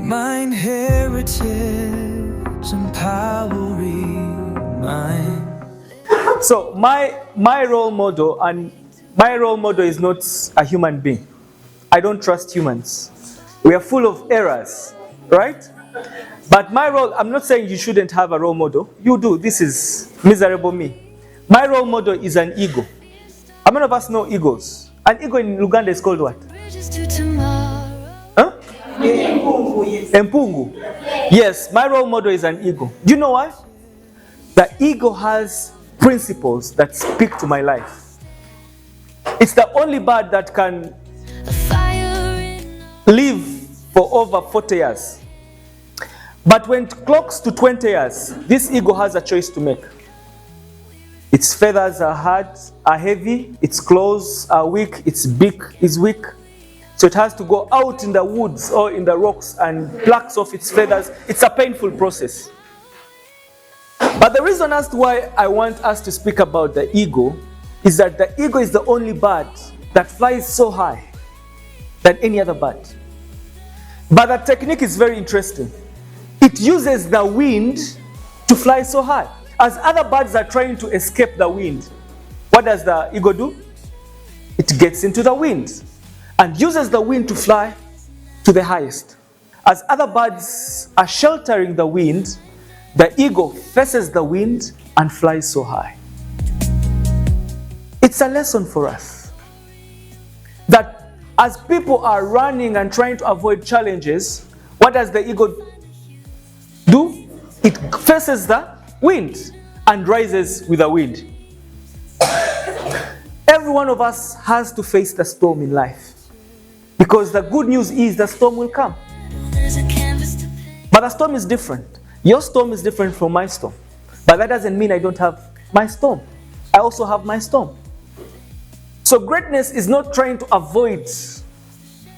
Mine heritage empowering mine. So my role model, and my role model is not a human being. I don't trust humans. We are full of errors, right? But my role, I'm not saying you shouldn't have a role model. You do. This is miserable me. My role model is an eagle. How many of us know eagles? An eagle in Uganda is called what? Huh? Empungu. Yes, my role model is an eagle. Do you know why? The eagle has principles that speak to my life. It's the only bird that can live for over 40 years. But when it clocks to 20 years, this eagle has a choice to make. Its feathers are hard, are heavy, its claws are weak, its beak is weak. So it has to go out in the woods or in the rocks and plucks off its feathers. It's a painful process. But the reason as to why I want us to speak about the eagle is that the eagle is the only bird that flies so high than any other bird. But the technique is very interesting. It uses the wind to fly so high. As other birds are trying to escape the wind, what does the eagle do? It gets into the wind and uses the wind to fly to the highest. As other birds are sheltering the wind, the eagle faces the wind and flies so high. It's a lesson for us that as people are running and trying to avoid challenges, what does the eagle do? It faces the wind and rises with the wind. Every one of us has to face the storm in life, because the good news is the storm will come. But the storm is different. Your storm is different from my storm. But that doesn't mean I don't have my storm. I also have my storm. So greatness is not trying to avoid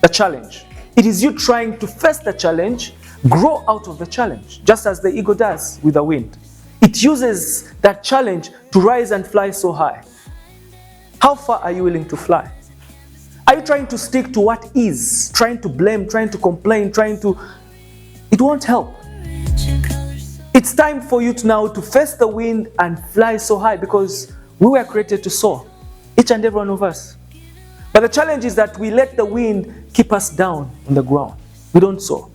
the challenge. It is you trying to face the challenge, grow out of the challenge, just as the eagle does with the wind. It uses that challenge to rise and fly so high. How far are you willing to fly? Are you trying to stick to what is, trying to blame, trying to complain, It won't help. It's time for you now to face the wind and fly so high, because we were created to soar, each and every one of us. But the challenge is that we let the wind keep us down on the ground. We don't soar.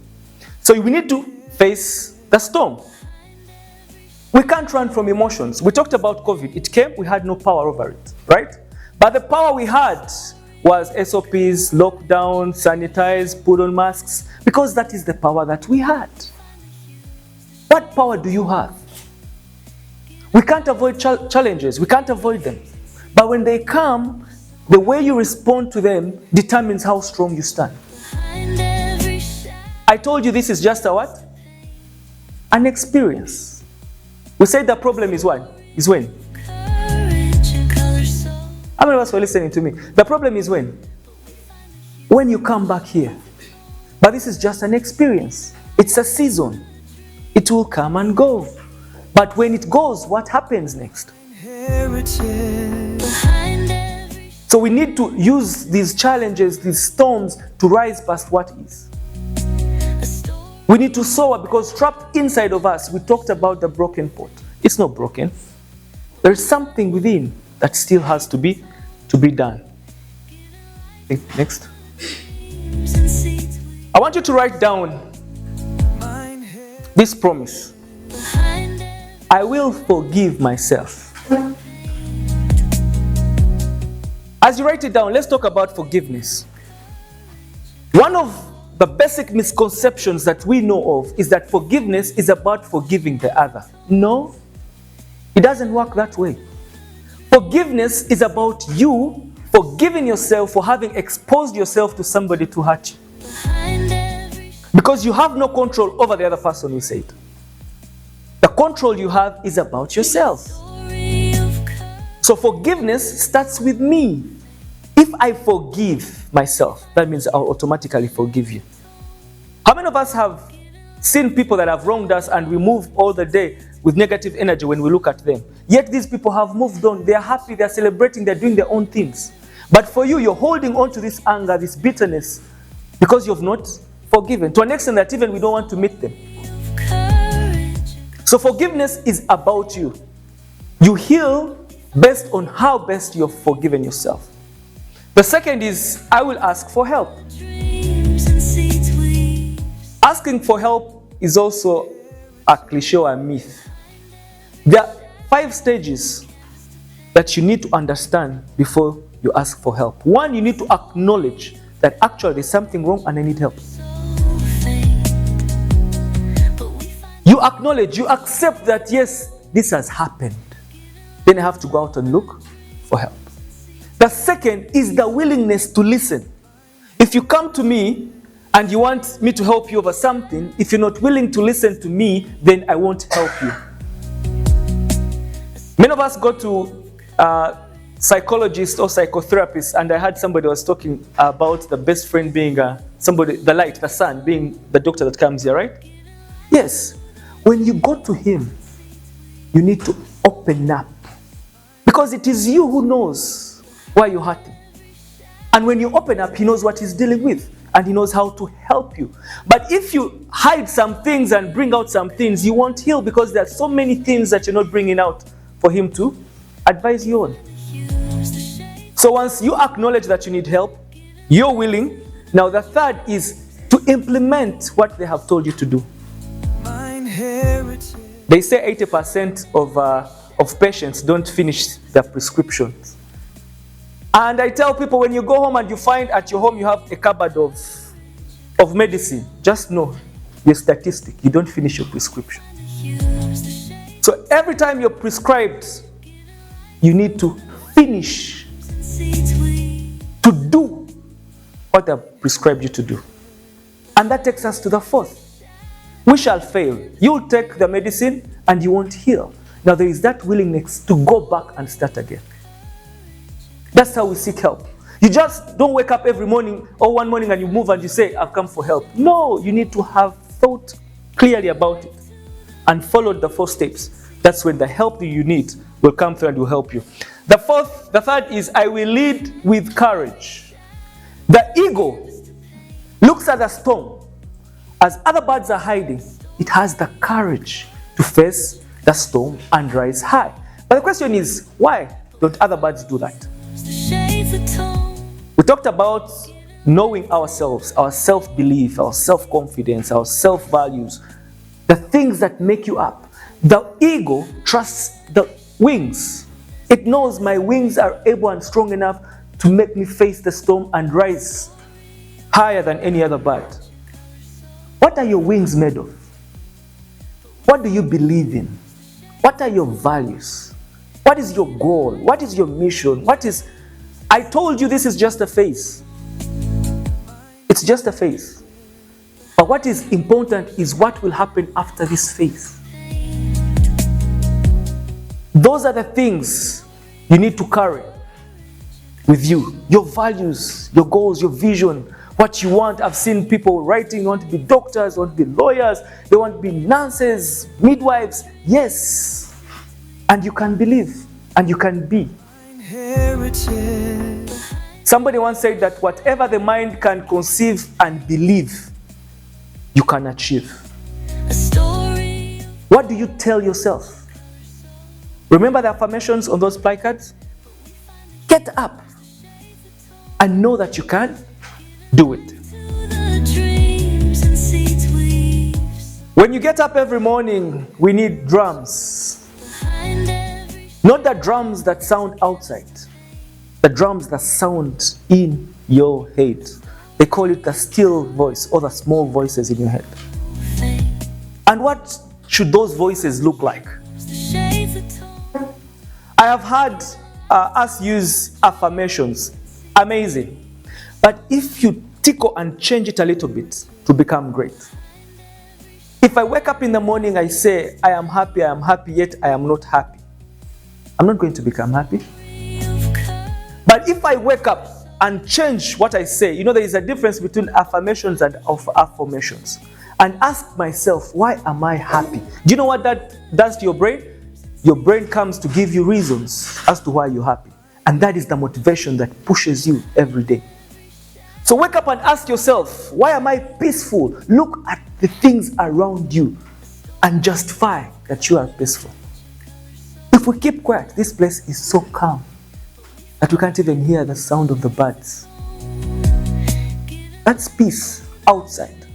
So we need to face the storm. We can't run from emotions. We talked about COVID. It came, we had no power over it, right? But the power we had was SOPs, lockdown, sanitize, put on masks, because that is the power that we had. What power do you have? We can't avoid challenges. We can't avoid them. But when they come, the way you respond to them determines how strong you stand. I told you this is just a what? An experience. We said the problem is what? Is when? How many of us were listening to me? The problem is when? When you come back here. But this is just an experience. It's a season. It will come and go. But when it goes, what happens next? So we need to use these challenges, these storms, to rise past what is. We need to soar, because trapped inside of us, we talked about the broken pot. It's not broken. There is something within that still has to be done. Okay, next. I want you to write down this promise. I will forgive myself. As you write it down, let's talk about forgiveness. One of the basic misconceptions that we know of is that forgiveness is about forgiving the other. No, it doesn't work that way. Forgiveness is about you forgiving yourself for having exposed yourself to somebody to hurt you. Because you have no control over the other person, we said. The control you have is about yourself. So forgiveness starts with me. If I forgive myself, that means I'll automatically forgive you. How many of us have seen people that have wronged us and we move all the day with negative energy when we look at them? Yet these people have moved on. They are happy, they are celebrating, they're doing their own things. But for you, you're holding on to this anger, this bitterness, because you've not forgiven to an extent that even we don't want to meet them. So forgiveness is about you. You heal based on how best you've forgiven yourself. The second is, I will ask for help. Asking for help is also a cliche or a myth. There are 5 stages that you need to understand before you ask for help. 1, you need to acknowledge that actually there's something wrong and I need help. You acknowledge, you accept that yes, this has happened. Then I have to go out and look for help. The second is the willingness to listen. If you come to me and you want me to help you over something, if you're not willing to listen to me, then I won't help you. Many of us go to psychologists or psychotherapists, and I heard somebody was talking about the best friend being somebody, the light, the sun, being the doctor that comes here, right? Yes. When you go to him, you need to open up. Because it is you who knows why you're hurting. And when you open up, he knows what he's dealing with. And he knows how to help you. But if you hide some things and bring out some things, you won't heal because there are so many things that you're not bringing out for him to advise you on. So once you acknowledge that you need help, you're willing. Now the third is to implement what they have told you to do. They say 80% of patients don't finish their prescriptions. And I tell people, when you go home and you find at your home you have a cupboard of medicine, just know your statistic, you don't finish your prescription. So every time you're prescribed, you need to finish to do what they've prescribed you to do. And that takes us to the fourth. We shall fail. You'll take the medicine and you won't heal. Now there is that willingness to go back and start again. That's how we seek help. You just don't wake up every morning or one morning and you move and you say, I've come for help. No, you need to have thought clearly about it and followed the 4 steps. That's when the help that you need will come through and will help you. The third is, I will lead with courage. The ego looks at the storm. As other birds are hiding, it has the courage to face the storm and rise high. But the question is, why don't other birds do that? We talked about knowing ourselves, our self-belief, our self-confidence, our self-values, the things that make you up. The ego trusts the wings. It knows my wings are able and strong enough to make me face the storm and rise higher than any other bird. What are your wings made of? What do you believe in? What are your values? What is your goal? What is your mission? I told you this is just a phase. It's just a phase. But what is important is what will happen after this phase. Those are the things you need to carry with you. Your values, your goals, your vision, what you want. I've seen people writing, want to be doctors, want to be lawyers, they want to be nurses, midwives. Yes. And you can believe and you can be. Somebody once said that whatever the mind can conceive and believe, you can achieve. What do you tell yourself? Remember the affirmations on those placards? Get up and know that you can do it. When you get up every morning, we need drums. Not the drums that sound outside, the drums that sound in your head. They call it the still voice or the small voices in your head. And what should those voices look like? I have had us use affirmations. Amazing. But if you tickle and change it a little bit to become great. If I wake up in the morning, I say, I am happy, yet I am not happy. I'm not going to become happy. But if I wake up and change what I say, there is a difference between affirmations and affirmations. And ask myself, why am I happy? Do you know what that does to your brain? Your brain comes to give you reasons as to why you're happy. And that is the motivation that pushes you every day. So wake up and ask yourself, why am I peaceful? Look at the things around you and justify that you are peaceful. If we keep quiet, this place is so calm that we can't even hear the sound of the birds. That's peace outside,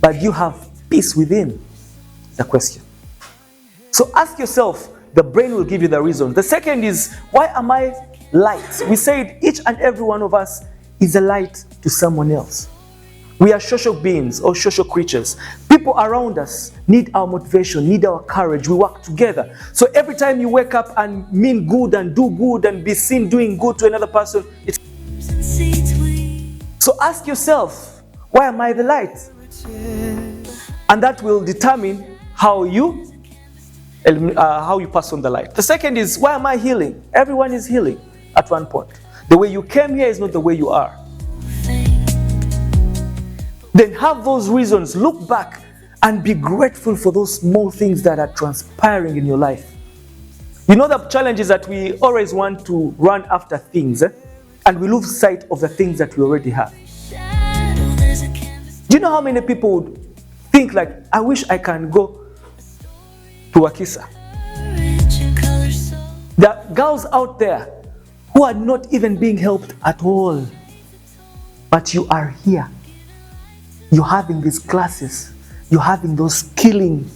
but you have peace within. The question. So ask yourself, the brain will give you the reason. The second is, why am I light? We said each and every one of us is a light to someone else. We are social beings or social creatures. People around us need our motivation, need our courage. We work together. So every time you wake up and mean good and do good and be seen doing good to another person, it's... So ask yourself, why am I the light? And that will determine how you pass on the light. The second is, why am I healing? Everyone is healing at one point. The way you came here is not the way you are. Then have those reasons, look back and be grateful for those small things that are transpiring in your life. You know, the challenge is that we always want to run after things, and we lose sight of the things that we already have. Do you know how many people would think like, I wish I can go to Akisa? There are girls out there who are not even being helped at all. But you are here. You're having these classes. You're having those skilling.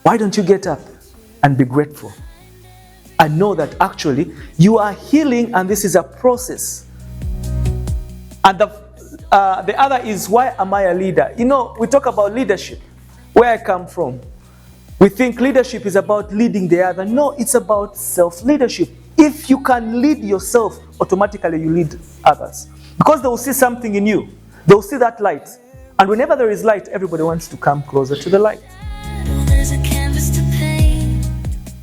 Why don't you get up and be grateful? And know that actually you are healing and this is a process. And the other is, why am I a leader? You know, we talk about leadership. Where I come from, we think leadership is about leading the other. No, it's about self-leadership. If you can lead yourself, automatically you lead others. Because they will see something in you. They will see that light. And whenever there is light, everybody wants to come closer to the light.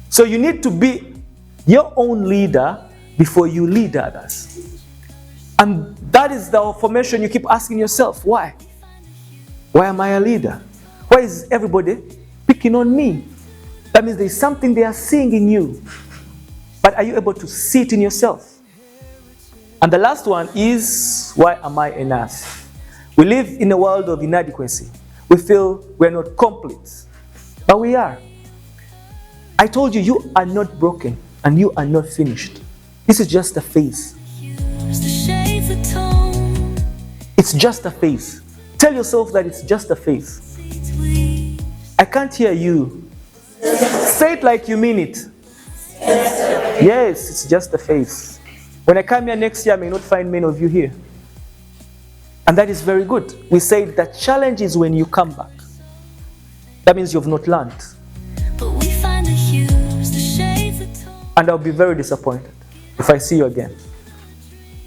So you need to be your own leader before you lead others. And that is the formation you keep asking yourself. Why? Why am I a leader? Why is everybody picking on me? That means there is something they are seeing in you. But are you able to see it in yourself? And the last one is, why am I enough? We live in a world of inadequacy. We feel we're not complete, but we are. I told you, you are not broken and you are not finished. This is just a phase. It's just a phase. Tell yourself that it's just a phase. I can't hear you. Say it like you mean it. Yes, it's just a phase. When I come here next year, I may not find many of you here. And that is very good. We say the challenge is when you come back. That means you've not learned. And I'll be very disappointed if I see you again.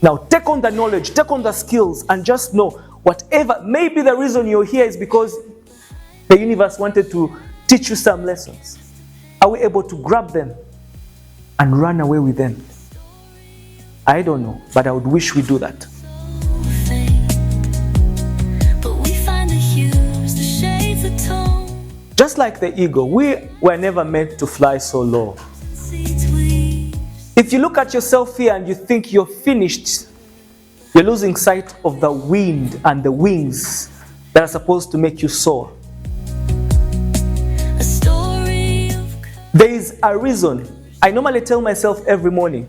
Now take on the knowledge, take on the skills, and just know whatever, maybe the reason you're here is because the universe wanted to teach you some lessons. Are we able to grab them and run away with them? I don't know, but I would wish we do that. Just like the eagle, we were never meant to fly so low. If you look at yourself here and you think you're finished, you're losing sight of the wind and the wings that are supposed to make you soar. There is a reason. I normally tell myself every morning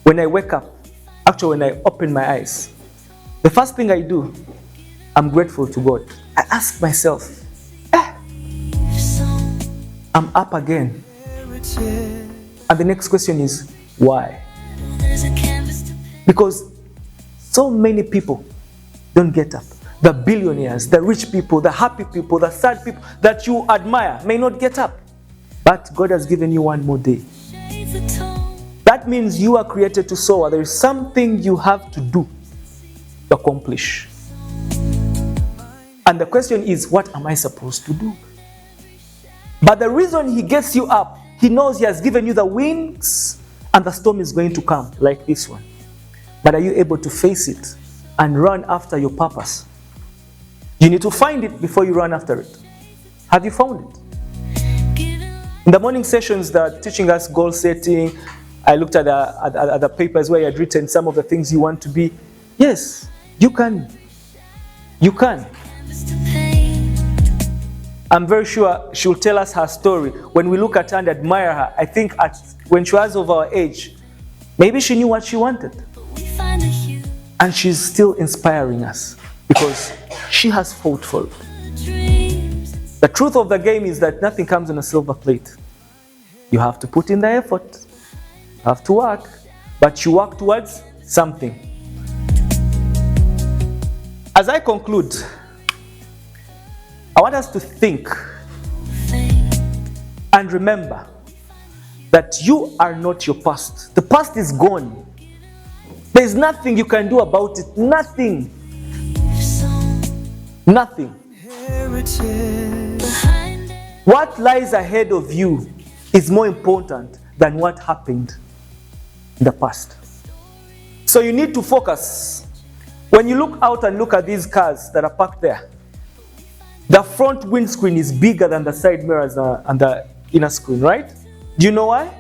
when I wake up, actually when I open my eyes, the first thing I do, I'm grateful to God. I ask myself, I'm up again. And the next question is, why? Because so many people don't get up. The billionaires, the rich people, the happy people, the sad people that you admire may not get up. But God has given you one more day. That means you are created to soar. There is something you have to do to accomplish. And the question is, what am I supposed to do? But the reason He gets you up, He knows He has given you the wings and the storm is going to come like this one. But are you able to face it and run after your purpose? You need to find it before you run after it. Have you found it? In the morning sessions, they're teaching us goal setting. I looked at the papers where you had written some of the things you want to be. Yes, You can. You can. I'm very sure she'll tell us her story. When we look at her and admire her, I think when she was of our age, maybe she knew what she wanted. And she's still inspiring us because she has fought for it. The truth of the game is that nothing comes on a silver plate. You have to put in the effort. You have to work. But you work towards something. As I conclude, I want us to think and remember that you are not your past. The past is gone. There's nothing you can do about it. Nothing. Nothing. What lies ahead of you is more important than what happened in the past. So you need to focus. When you look out and look at these cars that are parked there, the front windscreen is bigger than the side mirrors and the inner screen, right? Do you know why?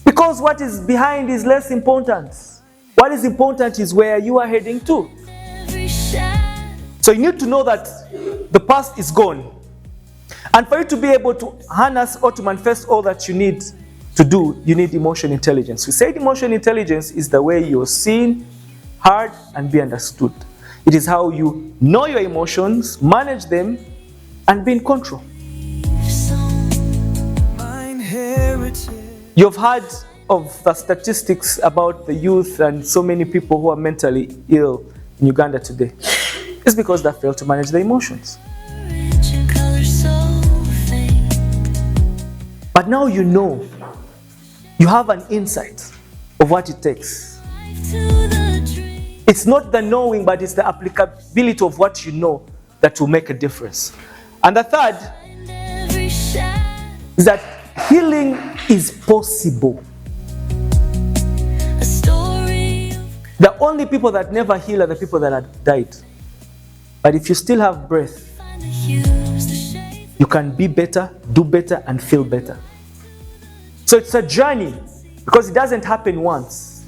Because what is behind is less important. What is important is where you are heading to. So you need to know that the past is gone. And for you to be able to harness or to manifest all that you need to do, you need emotion intelligence. We said emotion intelligence is the way you're seen, heard, and be understood. It is how you know your emotions, manage them, and be in control. You've heard of the statistics about the youth and so many people who are mentally ill in Uganda today. It's because they fail to manage their emotions. But now you know, you have an insight of what it takes. It's not the knowing, but it's the applicability of what you know that will make a difference. And the third is that healing is possible. The only people that never heal are the people that have died. But if you still have breath, you can be better, do better, and feel better. So it's a journey because it doesn't happen once.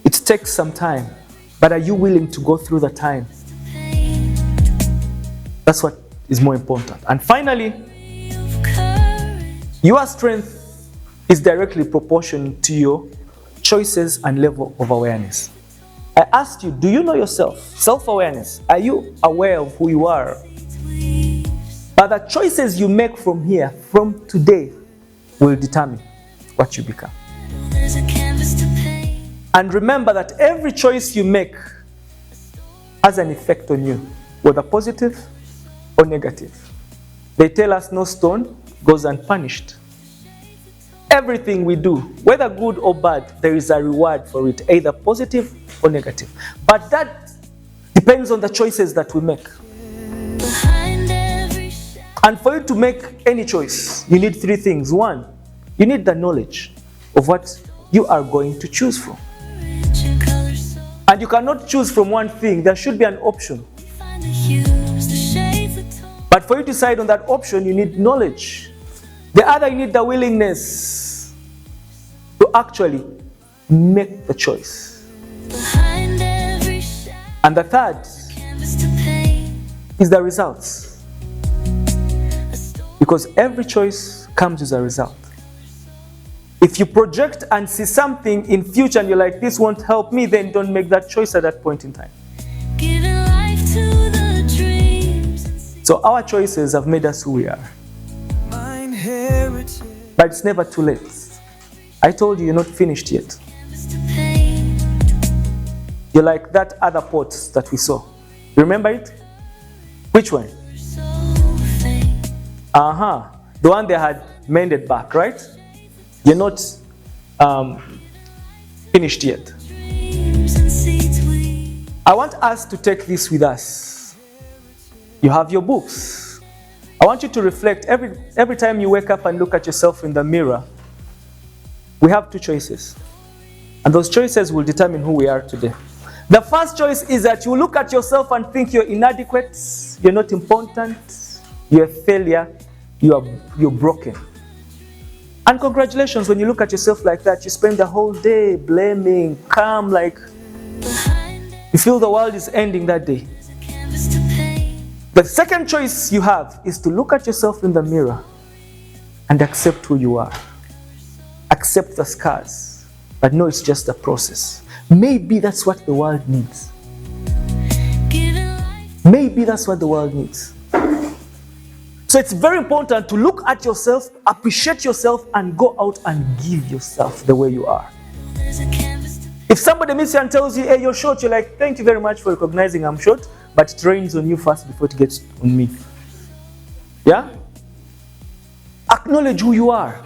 It takes some time, but are you willing to go through the time? That's what is more important. And finally, your strength is directly proportional to your choices and level of awareness. I asked you, do you know yourself? Self-awareness. Are you aware of who you are? But the choices you make from here, from today, will determine what you become. And remember that every choice you make has an effect on you, whether positive or negative. They tell us no stone goes unpunished. Everything we do, whether good or bad, there is a reward for it, either positive or negative. But that depends on the choices that we make. And for you to make any choice, you need three things. One, you need the knowledge of what you are going to choose from. And you cannot choose from one thing. There should be an option. But for you to decide on that option, you need knowledge. The other, you need the willingness to actually make the choice. And the third is the results. Because every choice comes with a result. If you project and see something in future and you're like, this won't help me, then don't make that choice at that point in time. So our choices have made us who we are. But it's never too late. I told you, you're not finished yet. You're like that other pot that we saw. Remember it? Which one? The one they had mended back, right? You're not finished yet. I want us to take this with us. You have your books. I want you to reflect every time you wake up and look at yourself in the mirror. We have two choices. And those choices will determine who we are today. The first choice is that you look at yourself and think you're inadequate, you're not important, you're a failure, you're broken. And congratulations, when you look at yourself like that, you spend the whole day blaming, calm, like you feel the world is ending that day. The second choice you have is to look at yourself in the mirror and accept who you are. Accept the scars, but know it's just a process. Maybe that's what the world needs. Maybe that's what the world needs. So it's very important to look at yourself, appreciate yourself, and go out and give yourself the way you are. If somebody meets you and tells you, hey, you're short, you're like, thank you very much for recognizing I'm short, but it rains on you first before it gets on me. Yeah? Acknowledge who you are.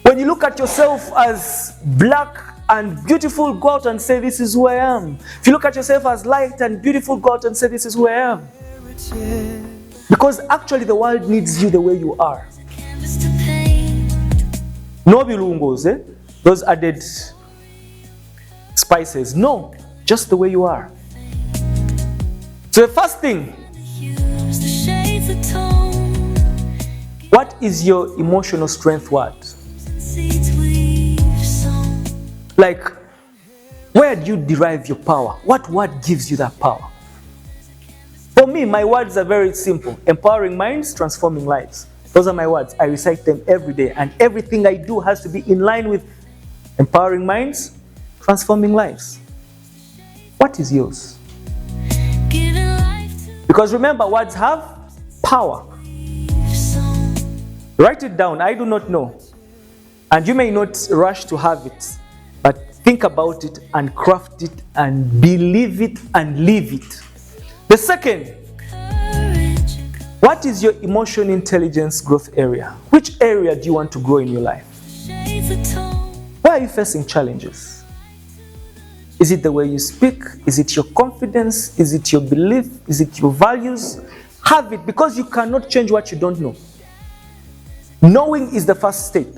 When you look at yourself as black and beautiful, go out and say, this is who I am. If you look at yourself as light and beautiful, go out and say, this is who I am. Because actually the world needs you the way you are. No bilungos, those added spices. No, just the way you are. So the first thing, what is your emotional strength word? Like, where do you derive your power? What word gives you that power? For me, my words are very simple. Empowering minds, transforming lives. Those are my words. I recite them every day, and everything I do has to be in line with empowering minds, transforming lives. What is yours? Because remember, words have power. Write it down. I do not know. And you may not rush to have it, but think about it and craft it and believe it and live it. The second, what is your emotion intelligence growth area? Which area do you want to grow in your life? Where are you facing challenges? Is it the way you speak? Is it your confidence? Is it your belief? Is it your values? Have it, because you cannot change what you don't know. Knowing is the first step.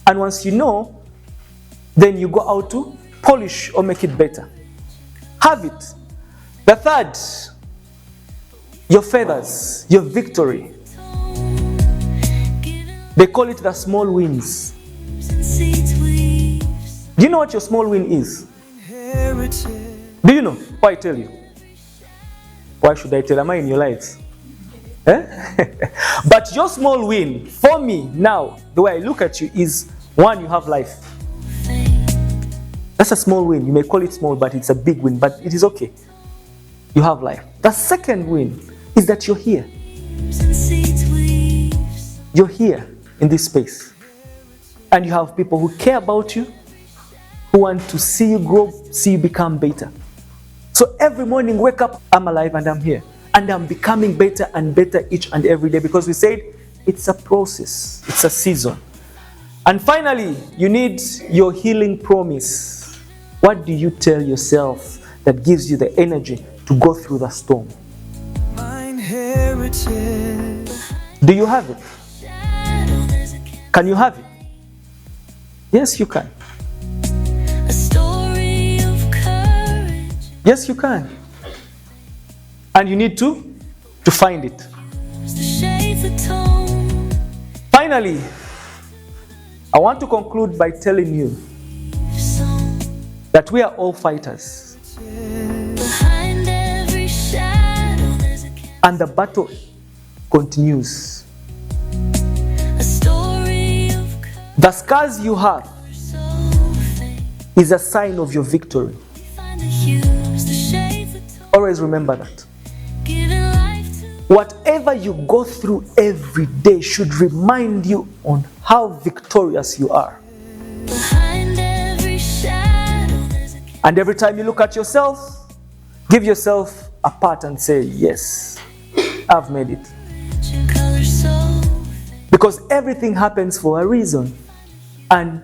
And once you know, then you go out to polish or make it better. Have it. The third, your feathers, your victory. They call it the small wins. Do you know what your small win is? Do you know? Why I tell you? Why should I tell? Am I in your lives? But your small win, for me now, the way I look at you is, one, you have life. That's a small win. You may call it small, but it's a big win, but it is okay. You have life. The second win is that you're here. You're here in this space. And you have people who care about you, who want to see you grow, see you become better. So every morning, wake up, I'm alive and I'm here. And I'm becoming better and better each and every day, because we said it's a process, it's a season. And finally, you need your healing promise. What do you tell yourself that gives you the energy to go through the storm? Do you have it? Can you have it? Yes, you can. Yes, you can. And you need to find it. Finally, I want to conclude by telling you that we are all fighters. And the battle continues. The scars you have is a sign of your victory. Always remember that. Whatever you go through every day should remind you on how victorious you are. And every time you look at yourself, give yourself a pat and say, yes, I've made it. Because everything happens for a reason and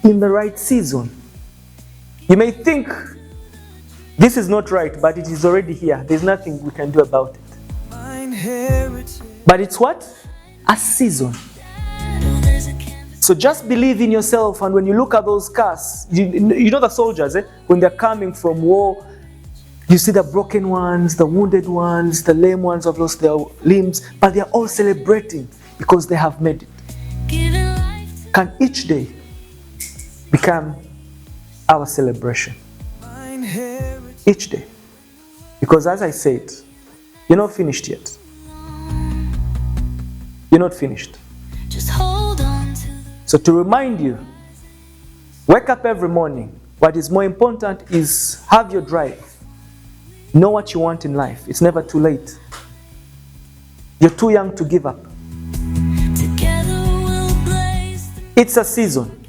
in the right season. You may think this is not right, but it is already here. There's nothing we can do about it. But it's what? A season. So just believe in yourself, and when you look at those scars, you know the soldiers, when they're coming from war, you see the broken ones, the wounded ones, the lame ones have lost their limbs, but they're all celebrating because they have made it. can each day become our celebration. Each day. Because as I said, you're not finished yet. You're not finished. Just hold on to. So to remind you, wake up every morning. What is more important is have your drive. Know what you want in life. It's never too late. You're too young to give up. Together we'll blaze. It's a season.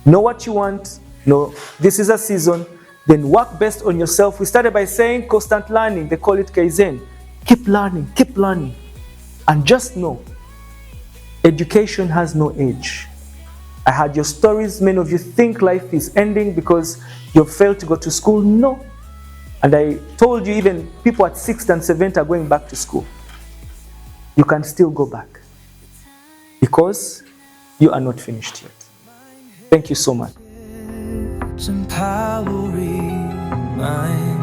Know what you want. No, this is a season. Then work best on yourself. We started by saying constant learning. They call it Kaizen. Keep learning, keep learning. And just know, education has no age. I heard your stories. Many of you think life is ending because you failed to go to school. No. And I told you even people at 6th and 7th are going back to school. You can still go back because you are not finished yet. Thank you so much. Empowering mind.